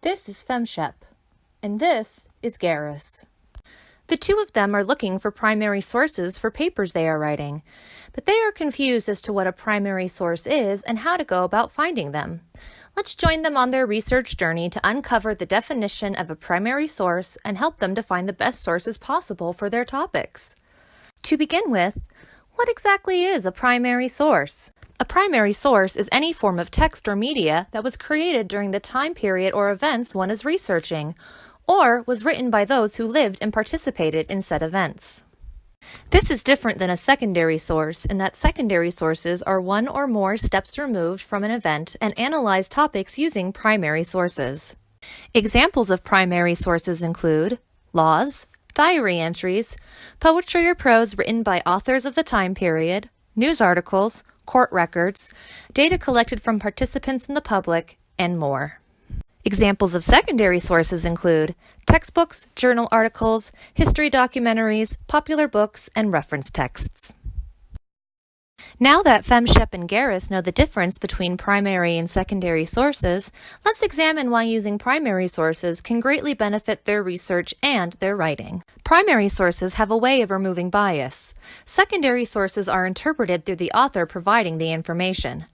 This is FemShep, and this is Garrus. The two of them are looking for primary sources for papers they are writing, but they are confused as to what a primary source is and how to go about finding them. Let's join them on their research journey to uncover the definition of a primary source and help them to find the best sources possible for their topics. To begin with, what exactly is a primary source? A primary source is any form of text or media that was created during the time period or events one is researching, or was written by those who lived and participated in said events. This is different than a secondary source in that secondary sources are one or more steps removed from an event and analyze topics using primary sources. Examples of primary sources include laws, diary entries, poetry or prose written by authors of the time period, news articles, court records, data collected from participants in the public, and more. Examples of secondary sources include textbooks, journal articles, history documentaries, popular books, and reference texts. Now that FemShep and Garrus know the difference between primary and secondary sources, let's examine why using primary sources can greatly benefit their research and their writing. Primary sources have a way of removing bias. Secondary sources are interpreted through the author providing the information.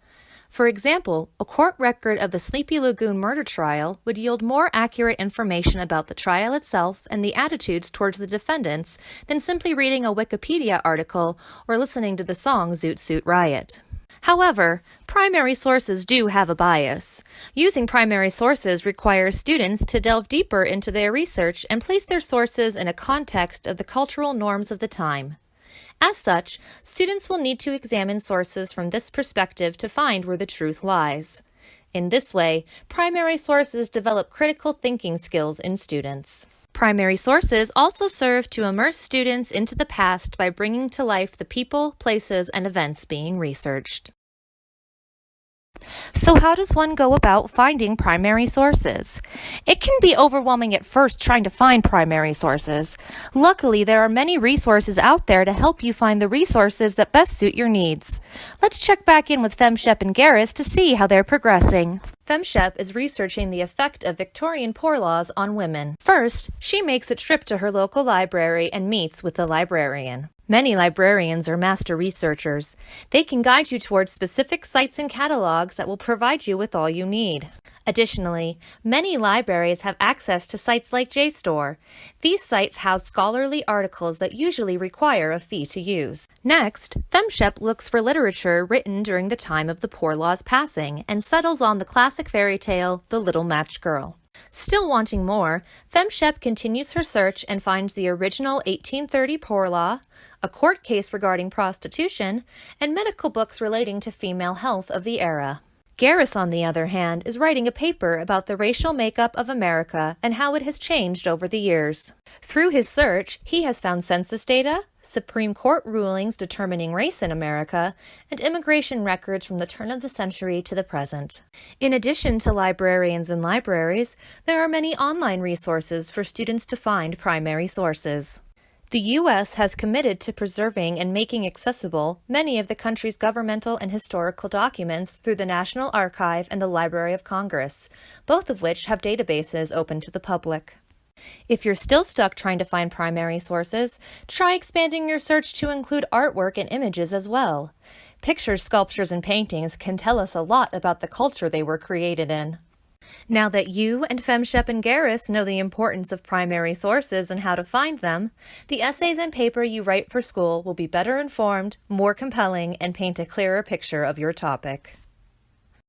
For example, a court record of the Sleepy Lagoon murder trial would yield more accurate information about the trial itself and the attitudes towards the defendants than simply reading a Wikipedia article or listening to the song Zoot Suit Riot. However, primary sources do have a bias. Using primary sources requires students to delve deeper into their research and place their sources in a context of the cultural norms of the time. As such, students will need to examine sources from this perspective to find where the truth lies. In this way, primary sources develop critical thinking skills in students. Primary sources also serve to immerse students into the past by bringing to life the people, places, and events being researched. So how does one go about finding primary sources? It can be overwhelming at first trying to find primary sources. Luckily, there are many resources out there to help you find the resources that best suit your needs. Let's check back in with FemShep and Garrus to see how they're progressing. FemShep is researching the effect of Victorian poor laws on women. First, she makes a trip to her local library and meets with the librarian. Many librarians are master researchers. They can guide you towards specific sites and catalogs that will provide you with all you need. Additionally, many libraries have access to sites like JSTOR. These sites house scholarly articles that usually require a fee to use. Next, FemShep looks for literature written during the time of the poor law's passing and settles on the classic fairy tale, The Little Match Girl. Still wanting more, FemShep continues her search and finds the original 1830 Poor Law, a court case regarding prostitution, and medical books relating to female health of the era. Garrus, on the other hand, is writing a paper about the racial makeup of America and how it has changed over the years. Through his search, he has found census data, Supreme Court rulings determining race in America, and immigration records from the turn of the century to the present. In addition to librarians and libraries, there are many online resources for students to find primary sources. The U.S. has committed to preserving and making accessible many of the country's governmental and historical documents through the National Archive and the Library of Congress, both of which have databases open to the public. If you're still stuck trying to find primary sources, try expanding your search to include artwork and images as well. Pictures, sculptures, and paintings can tell us a lot about the culture they were created in. Now that you and FemShep and Garrus know the importance of primary sources and how to find them, the essays and paper you write for school will be better informed, more compelling, and paint a clearer picture of your topic.